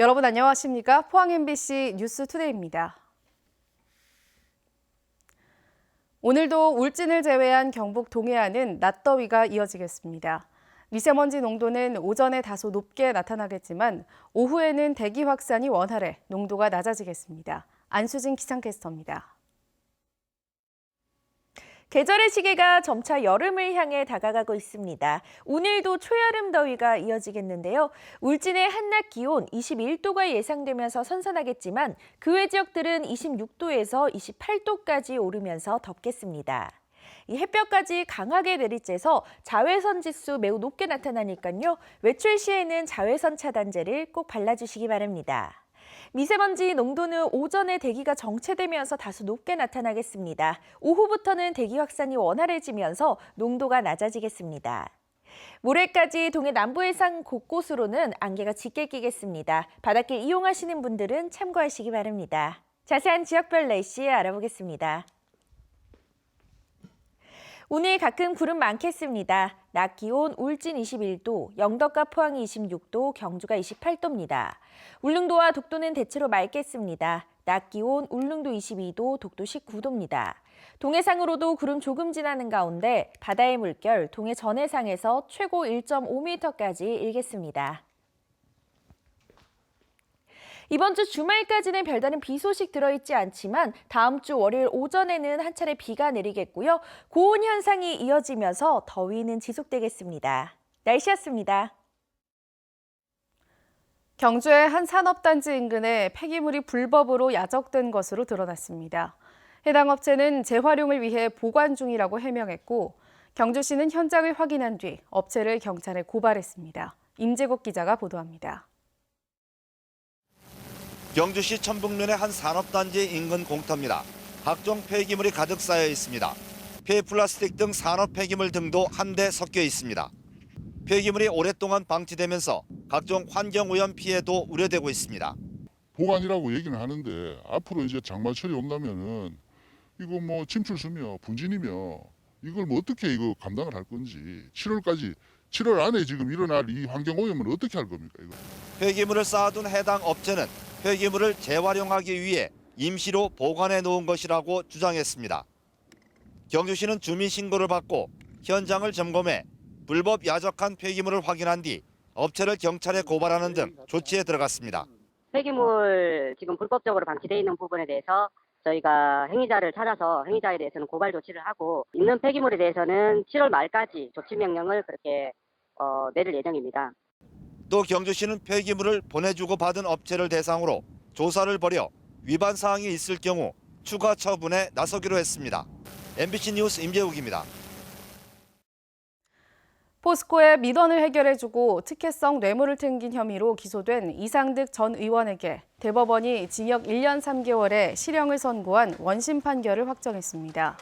여러분 안녕하십니까? 포항 MBC 뉴스투데이입니다. 오늘도 울진을 제외한 경북 동해안은 낮더위가 이어지겠습니다. 미세먼지 농도는 오전에 다소 높게 나타나겠지만 오후에는 대기 확산이 원활해 농도가 낮아지겠습니다. 안수진 기상캐스터입니다. 계절의 시계가 점차 여름을 향해 다가가고 있습니다. 오늘도 초여름 더위가 이어지겠는데요. 울진의 한낮 기온 21도가 예상되면서 선선하겠지만 그 외 지역들은 26도에서 28도까지 오르면서 덥겠습니다. 이 햇볕까지 강하게 내리쬐서 자외선 지수 매우 높게 나타나니까요. 외출 시에는 자외선 차단제를 꼭 발라주시기 바랍니다. 미세먼지 농도는 오전에 대기가 정체되면서 다소 높게 나타나겠습니다. 오후부터는 대기 확산이 원활해지면서 농도가 낮아지겠습니다. 모레까지 동해 남부 해상 곳곳으로는 안개가 짙게 끼겠습니다. 바닷길 이용하시는 분들은 참고하시기 바랍니다. 자세한 지역별 날씨 알아보겠습니다. 오늘 가끔 구름 많겠습니다. 낮 기온 울진 21도, 영덕과 포항이 26도, 경주가 28도입니다. 울릉도와 독도는 대체로 맑겠습니다. 낮 기온 울릉도 22도, 독도 19도입니다. 동해상으로도 구름 조금 지나는 가운데 바다의 물결 동해 전해상에서 최고 1.5m까지 일겠습니다. 이번 주 주말까지는 별다른 비 소식 들어있지 않지만 다음 주 월요일 오전에는 한 차례 비가 내리겠고요. 고온 현상이 이어지면서 더위는 지속되겠습니다. 날씨였습니다. 경주의 한 산업단지 인근에 폐기물이 불법으로 야적된 것으로 드러났습니다. 해당 업체는 재활용을 위해 보관 중이라고 해명했고 경주시는 현장을 확인한 뒤 업체를 경찰에 고발했습니다. 임재국 기자가 보도합니다. 경주시 천북면의 한 산업단지 인근 공터입니다. 각종 폐기물이 가득 쌓여 있습니다. 폐플라스틱 등 산업 폐기물 등도 한데 섞여 있습니다. 폐기물이 오랫동안 방치되면서 각종 환경오염 피해도 우려되고 있습니다. 보관이라고 얘기는 하는데 앞으로 이제 장마철이 온다면은 이거 뭐 침출수며 분진이며 이걸 뭐 어떻게 이거 감당을 할 건지 7월 안에 지금 일어날 이 환경오염을 어떻게 할 겁니까 이거? 폐기물을 쌓아둔 해당 업체는 폐기물을 재활용하기 위해 임시로 보관해 놓은 것이라고 주장했습니다. 경주시는 주민 신고를 받고 현장을 점검해 불법 야적한 폐기물을 확인한 뒤 업체를 경찰에 고발하는 등 조치에 들어갔습니다. 폐기물 지금 불법적으로 방치되어 있는 부분에 대해서 저희가 행위자를 찾아서 행위자에 대해서는 고발 조치를 하고 있는 폐기물에 대해서는 7월 말까지 조치 명령을 그렇게 내릴 예정입니다. 또 경주시는 폐기물을 보내주고 받은 업체를 대상으로 조사를 벌여 위반 사항이 있을 경우 추가 처분에 나서기로 했습니다. MBC 뉴스 임재욱입니다. 포스코의 민원을 해결해주고 특혜성 뇌물을 튕긴 혐의로 기소된 이상득 전 의원에게 대법원이 징역 1년 3개월의 실형을 선고한 원심 판결을 확정했습니다.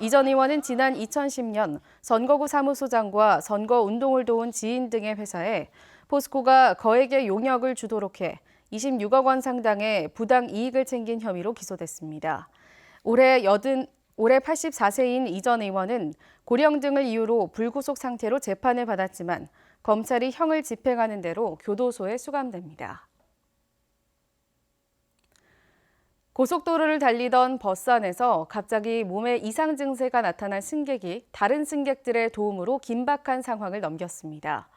이 전 의원은 지난 2010년 선거구 사무소장과 선거운동을 도운 지인 등의 회사에 포스코가 거액의 용역을 주도록 해 26억 원 상당의 부당 이익을 챙긴 혐의로 기소됐습니다. 올해 84세인 이 전 의원은 고령 등을 이유로 불구속 상태로 재판을 받았지만 검찰이 형을 집행하는 대로 교도소에 수감됩니다. 고속도로를 달리던 버스 안에서 갑자기 몸에 이상 증세가 나타난 승객이 다른 승객들의 도움으로 긴박한 상황을 넘겼습니다.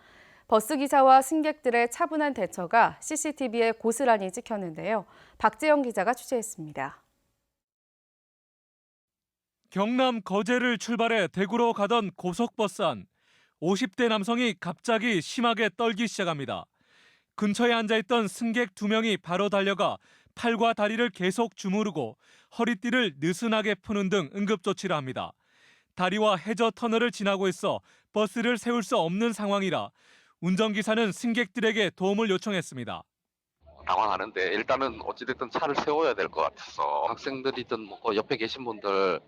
버스 기사와 승객들의 차분한 대처가 CCTV에 고스란히 찍혔는데요. 박재영 기자가 취재했습니다. 경남 거제를 출발해 대구로 가던 고속버스 안 50대 남성이 갑자기 심하게 떨기 시작합니다. 근처에 앉아있던 승객 2명이 바로 달려가 팔과 다리를 계속 주무르고 허리띠를 느슨하게 푸는 등 응급조치를 합니다. 다리와 해저 터널을 지나고 있어 버스를 세울 수 없는 상황이라 운전기사는 승객들에게 도움을 요청했습니다. 당황하는데 일단은 어찌됐든 차를 세워야 될 것 같아서 학생들이든 뭐 옆에 계신 분들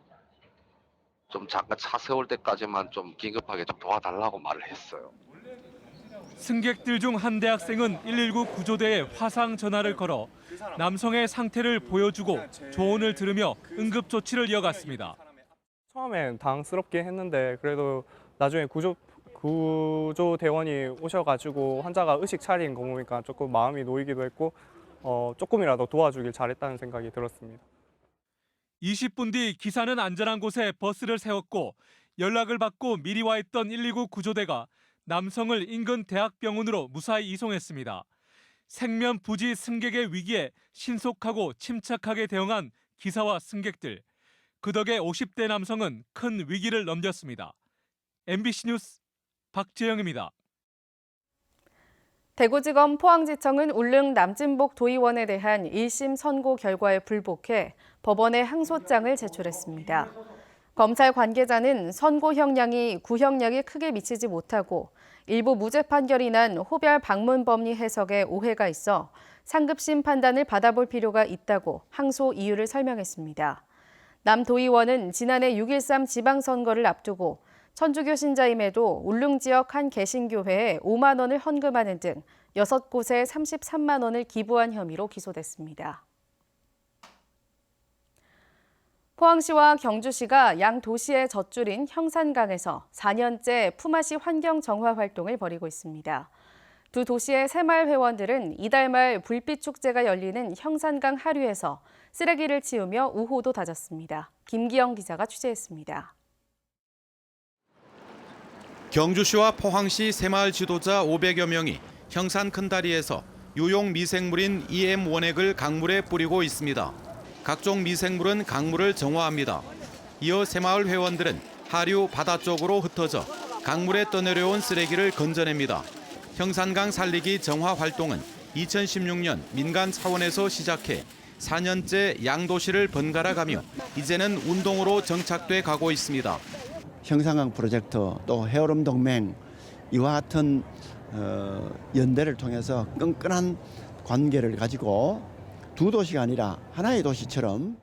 좀 잠깐 차 세울 때까지만 좀 긴급하게 좀 도와달라고 말을 했어요. 승객들 중 한 대학생은 119 구조대에 화상 전화를 걸어 남성의 상태를 보여주고 조언을 들으며 응급조치를 이어갔습니다. 처음엔 당황스럽게 했는데 그래도 나중에 구조대원이 오셔가지고 환자가 의식 차린 거 보니까 조금 마음이 놓이기도 했고 조금이라도 도와주길 잘했다는 생각이 들었습니다. 20분 뒤 기사는 안전한 곳에 버스를 세웠고 연락을 받고 미리 와 있던 119 구조대가 남성을 인근 대학병원으로 무사히 이송했습니다. 생면부지 승객의 위기에 신속하고 침착하게 대응한 기사와 승객들. 그 덕에 50대 남성은 큰 위기를 넘겼습니다. MBC 뉴스 박재영입니다. 대구지검 포항지청은 울릉 남진복 도의원에 대한 1심 선고 결과에 불복해 법원에 항소장을 제출했습니다. 검찰 관계자는 선고 형량이 구형량에 크게 미치지 못하고 일부 무죄 판결이 난 호별 방문 법리 해석에 오해가 있어 상급심 판단을 받아볼 필요가 있다고 항소 이유를 설명했습니다. 남 도의원은 지난해 6.13 지방선거를 앞두고 천주교 신자임에도 울릉 지역 한 개신교회에 5만 원을 헌금하는 등 6곳에 33만 원을 기부한 혐의로 기소됐습니다. 포항시와 경주시가 양 도시의 젖줄인 형산강에서 4년째 품앗이 환경 정화 활동을 벌이고 있습니다. 두 도시의 새마을 회원들은 이달 말 불빛 축제가 열리는 형산강 하류에서 쓰레기를 치우며 우호도 다졌습니다. 김기영 기자가 취재했습니다. 경주시와 포항시 새마을 지도자 500여 명이 형산 큰다리에서 유용 미생물인 EM 원액을 강물에 뿌리고 있습니다. 각종 미생물은 강물을 정화합니다. 이어 새마을 회원들은 하류 바다 쪽으로 흩어져 강물에 떠내려온 쓰레기를 건져냅니다. 형산강 살리기 정화 활동은 2016년 민간 차원에서 시작해 4년째 양도시를 번갈아 가며 이제는 운동으로 정착돼 가고 있습니다. 형산강 프로젝트 또 해오름 동맹 이와 같은 연대를 통해서 끈끈한 관계를 가지고 두 도시가 아니라 하나의 도시처럼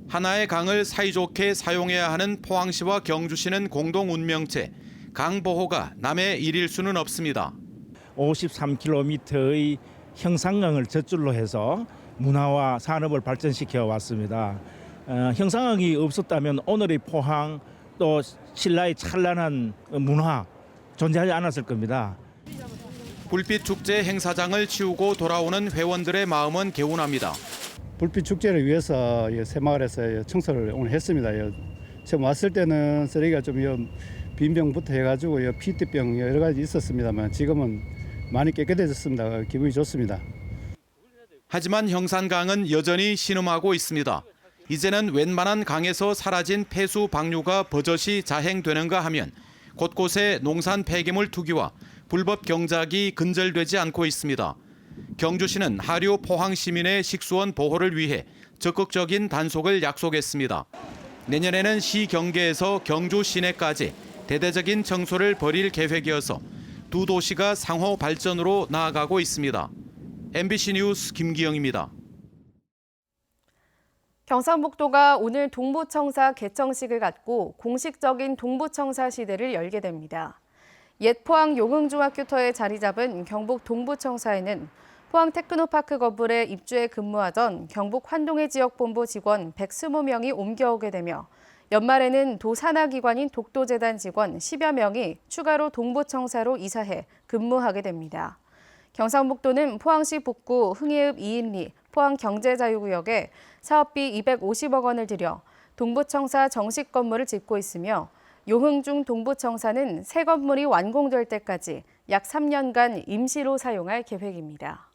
하나의 강을 사이좋게 사용해야 하는 포항시와 경주시는 공동 운명체, 강 보호가 남의 일일 수는 없습니다. 53km의 형산강을 젖줄로 해서 문화와 산업을 발전시켜 왔습니다. 형산강이 없었다면 오늘의 포항 또 신라의 찬란한 문화 존재하지 않았을 겁니다. 불빛 축제 행사장을 치우고 돌아오는 회원들의 마음은 개운합니다. 불빛 축제를 위해서 새마을에서 청소를 오늘 했습니다. 처음 왔을 때는 쓰레기가 좀 빈병부터 해가지고 피트병 여러 가지 있었습니다만 지금은 많이 깨끗해졌습니다. 기분이 좋습니다. 하지만 형산강은 여전히 신음하고 있습니다. 이제는 웬만한 강에서 사라진 폐수 방류가 버젓이 자행되는가 하면 곳곳에 농산 폐기물 투기와 불법 경작이 근절되지 않고 있습니다. 경주시는 하류 포항 시민의 식수원 보호를 위해 적극적인 단속을 약속했습니다. 내년에는 시 경계에서 경주 시내까지 대대적인 청소를 벌일 계획이어서 두 도시가 상호 발전으로 나아가고 있습니다. MBC 뉴스 김기영입니다. 경상북도가 오늘 동부청사 개청식을 갖고 공식적인 동부청사 시대를 열게 됩니다. 옛 포항 용흥중학교터에 자리 잡은 경북 동부청사에는 포항 테크노파크 건물에 입주해 근무하던 경북 환동해 지역본부 직원 120명이 옮겨오게 되며 연말에는 도 산하기관인 독도재단 직원 10여 명이 추가로 동부청사로 이사해 근무하게 됩니다. 경상북도는 포항시 북구 흥해읍 2인리 포항경제자유구역에 사업비 250억 원을 들여 동부청사 정식 건물을 짓고 있으며 용흥중 동부청사는 새 건물이 완공될 때까지 약 3년간 임시로 사용할 계획입니다.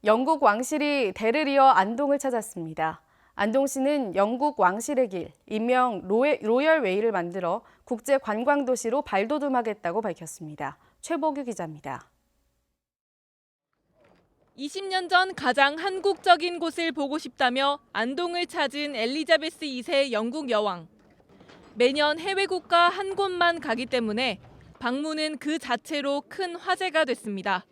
영국 왕실이 대를 이어 안동을 찾았습니다. 안동시는 영국 왕실의 길, 일명 로열 웨이를 만들어 국제 관광 도시로 발돋움하겠다고 밝혔습니다. 최보규 기자입니다. 20년 전 가장 한국적인 곳을 보고 싶다며 안동을 찾은 엘리자베스 2세 영국 여왕. 매년 해외 국가 한 곳만 가기 때문에 방문은 그 자체로 큰 화제가 됐습니다.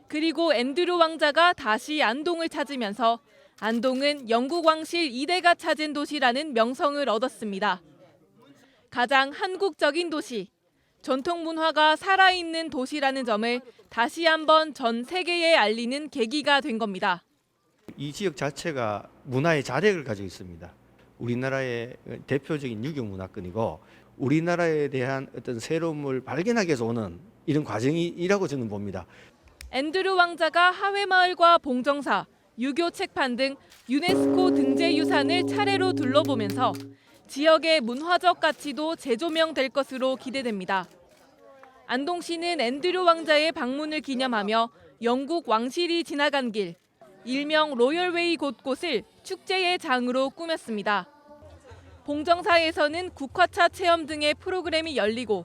그리고 앤드류 왕자가 다시 안동을 찾으면서 안동은 영국 왕실 2대가 찾은 도시라는 명성을 얻었습니다. 가장 한국적인 도시, 전통 문화가 살아있는 도시라는 점을 다시 한번 전 세계에 알리는 계기가 된 겁니다. 이 지역 자체가 문화의 자력을 가지고 있습니다. 우리나라의 대표적인 유교 문화권이고 우리나라에 대한 어떤 새로움을 발견하기 위해서 오는 이런 과정이라고 저는 봅니다. 앤드류 왕자가 하회마을과 봉정사, 유교 책판 등 유네스코 등재 유산을 차례로 둘러보면서 지역의 문화적 가치도 재조명될 것으로 기대됩니다. 안동시는 앤드류 왕자의 방문을 기념하며 영국 왕실이 지나간 길, 일명 로열웨이 곳곳을 축제의 장으로 꾸몄습니다. 봉정사에서는 국화차 체험 등의 프로그램이 열리고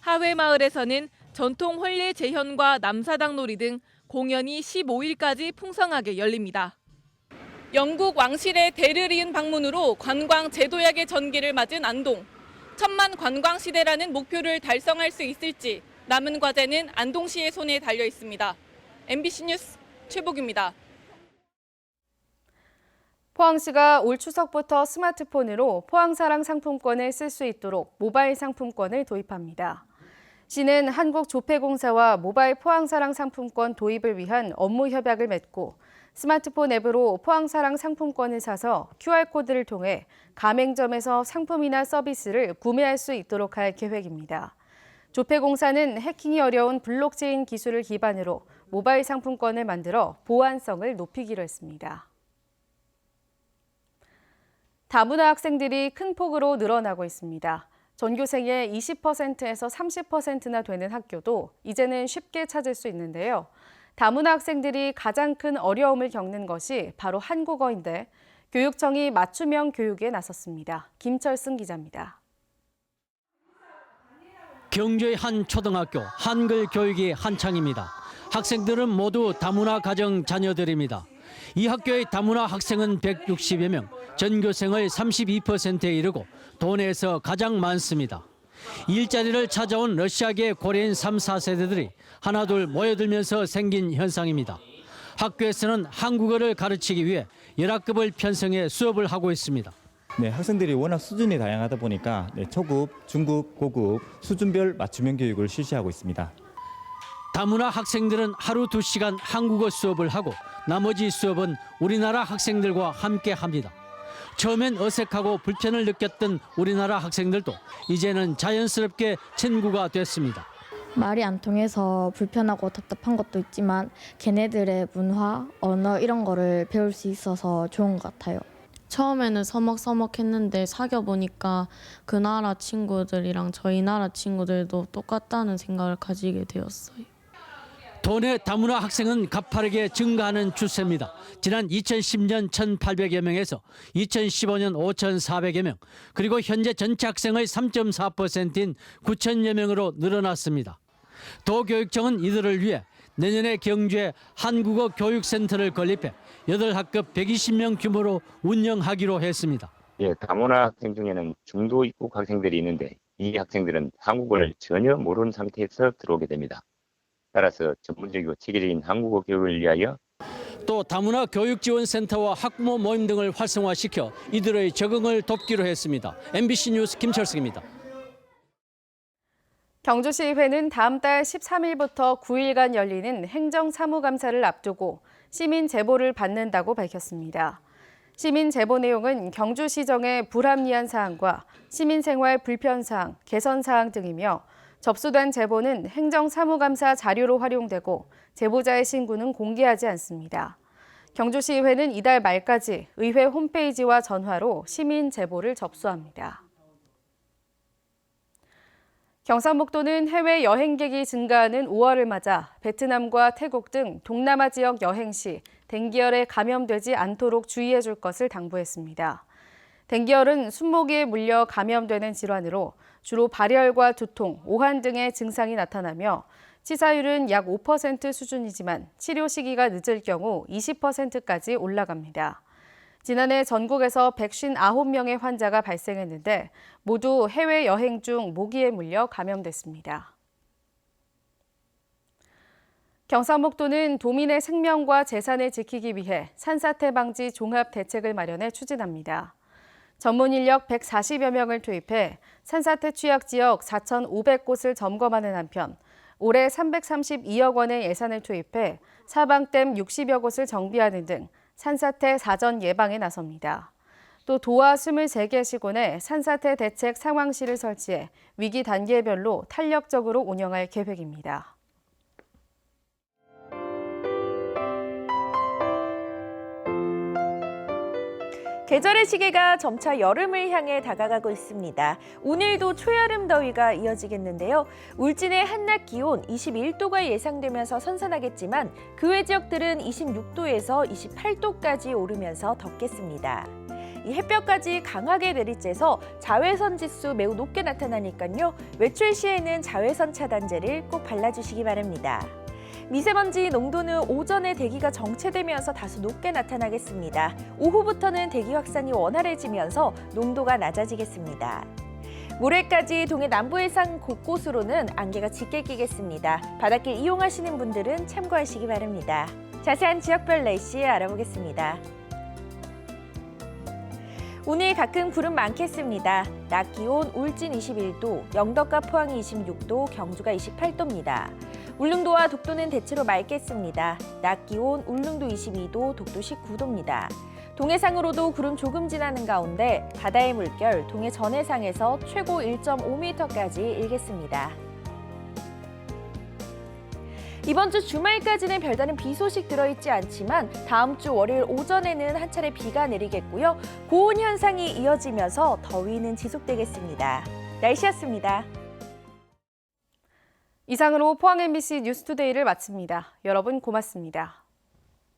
하회마을에서는 전통 혼례 재현과 남사당 놀이 등 공연이 15일까지 풍성하게 열립니다. 영국 왕실의 대를 이은 방문으로 관광 제도약의 전기를 맞은 안동. 1000만 관광 시대라는 목표를 달성할 수 있을지 남은 과제는 안동시의 손에 달려 있습니다. MBC 뉴스 최복입니다. 포항시가 올 추석부터 스마트폰으로 포항사랑 상품권을 쓸 수 있도록 모바일 상품권을 도입합니다. 시는 한국조폐공사와 모바일 포항사랑 상품권 도입을 위한 업무 협약을 맺고 스마트폰 앱으로 포항사랑 상품권을 사서 QR코드를 통해 가맹점에서 상품이나 서비스를 구매할 수 있도록 할 계획입니다. 조폐공사는 해킹이 어려운 블록체인 기술을 기반으로 모바일 상품권을 만들어 보안성을 높이기로 했습니다. 다문화 학생들이 큰 폭으로 늘어나고 있습니다. 전교생의 20%에서 30%나 되는 학교도 이제는 쉽게 찾을 수 있는데요. 다문화 학생들이 가장 큰 어려움을 겪는 것이 바로 한국어인데 교육청이 맞춤형 교육에 나섰습니다. 김철승 기자입니다. 경주의 한 초등학교 한글 교육이 한창입니다. 학생들은 모두 다문화 가정 자녀들입니다. 이 학교의 다문화 학생은 160여 명, 전교생의 32%에 이르고 도내에서 가장 많습니다. 일자리를 찾아온 러시아계 고려인 3, 4세대들이 하나둘 모여들면서 생긴 현상입니다. 학교에서는 한국어를 가르치기 위해 열학급을 편성해 수업을 하고 있습니다. 네, 학생들이 워낙 수준이 다양하다 보니까 초급, 중급, 고급 수준별 맞춤형 교육을 실시하고 있습니다. 다문화 학생들은 하루 2시간 한국어 수업을 하고 나머지 수업은 우리나라 학생들과 함께 합니다. 처음엔 어색하고 불편을 느꼈던 우리나라 학생들도 이제는 자연스럽게 친구가 됐습니다. 말이 안 통해서 불편하고 답답한 것도 있지만 걔네들의 문화, 언어 이런 거를 배울 수 있어서 좋은 것 같아요. 처음에는 서먹서먹했는데 사귀어 보니까 그 나라 친구들이랑 저희 나라 친구들도 똑같다는 생각을 가지게 되었어요. 도내 다문화 학생은 가파르게 증가하는 추세입니다. 지난 2010년 1,800여 명에서 2015년 5,400여 명, 그리고 현재 전체 학생의 3.4%인 9,000여 명으로 늘어났습니다. 도교육청은 이들을 위해 내년에 경주에 한국어 교육센터를 건립해 8학급 120명 규모로 운영하기로 했습니다. 예, 다문화 학생 중에는 중도 입국 학생들이 있는데 이 학생들은 한국어를 전혀 모르는 상태에서 들어오게 됩니다. 따라서 전문적이고 체계적인 한국어 교육을 위하여 또 다문화 교육지원센터와 학부모 모임 등을 활성화시켜 이들의 적응을 돕기로 했습니다. MBC 뉴스 김철승입니다. 경주시의회는 다음 달 13일부터 9일간 열리는 행정사무감사를 앞두고 시민 제보를 받는다고 밝혔습니다. 시민 제보 내용은 경주시정의 불합리한 사항과 시민생활 불편사항, 개선사항 등이며 접수된 제보는 행정사무감사 자료로 활용되고 제보자의 신고는 공개하지 않습니다. 경주시의회는 이달 말까지 의회 홈페이지와 전화로 시민 제보를 접수합니다. 경상북도는 해외 여행객이 증가하는 5월을 맞아 베트남과 태국 등 동남아 지역 여행 시 댕기열에 감염되지 않도록 주의해 줄 것을 당부했습니다. 댕기열은 숨모기에 물려 감염되는 질환으로 주로 발열과 두통, 오한 등의 증상이 나타나며 치사율은 약 5% 수준이지만 치료 시기가 늦을 경우 20%까지 올라갑니다. 지난해 전국에서 159명의 환자가 발생했는데 모두 해외여행 중 모기에 물려 감염됐습니다. 경상북도는 도민의 생명과 재산을 지키기 위해 산사태 방지 종합 대책을 마련해 추진합니다. 전문 인력 140여 명을 투입해 산사태 취약 지역 4,500곳을 점검하는 한편 올해 332억 원의 예산을 투입해 사방댐 60여 곳을 정비하는 등 산사태 사전 예방에 나섭니다. 또 도화 23개 시군에 산사태 대책 상황실을 설치해 위기 단계별로 탄력적으로 운영할 계획입니다. 계절의 시계가 점차 여름을 향해 다가가고 있습니다. 오늘도 초여름 더위가 이어지겠는데요. 울진의 한낮 기온 21도가 예상되면서 선선하겠지만 그 외 지역들은 26도에서 28도까지 오르면서 덥겠습니다. 이 햇볕까지 강하게 내리쬐서 자외선 지수 매우 높게 나타나니까요. 외출 시에는 자외선 차단제를 꼭 발라주시기 바랍니다. 미세먼지 농도는 오전에 대기가 정체되면서 다소 높게 나타나겠습니다. 오후부터는 대기 확산이 원활해지면서 농도가 낮아지겠습니다. 모레까지 동해 남부 해상 곳곳으로는 안개가 짙게 끼겠습니다. 바닷길 이용하시는 분들은 참고하시기 바랍니다. 자세한 지역별 날씨 알아보겠습니다. 오늘 가끔 구름 많겠습니다. 낮 기온 울진 21도, 영덕과 포항이 26도, 경주가 28도입니다. 울릉도와 독도는 대체로 맑겠습니다. 낮 기온 울릉도 22도, 독도 19도입니다. 동해상으로도 구름 조금 지나는 가운데 바다의 물결 동해 전해상에서 최고 1.5m까지 일겠습니다. 이번 주 주말까지는 별다른 비 소식 들어있지 않지만 다음 주 월요일 오전에는 한 차례 비가 내리겠고요. 고온 현상이 이어지면서 더위는 지속되겠습니다. 날씨였습니다. 이상으로 포항 MBC 뉴스투데이를 마칩니다. 여러분 고맙습니다.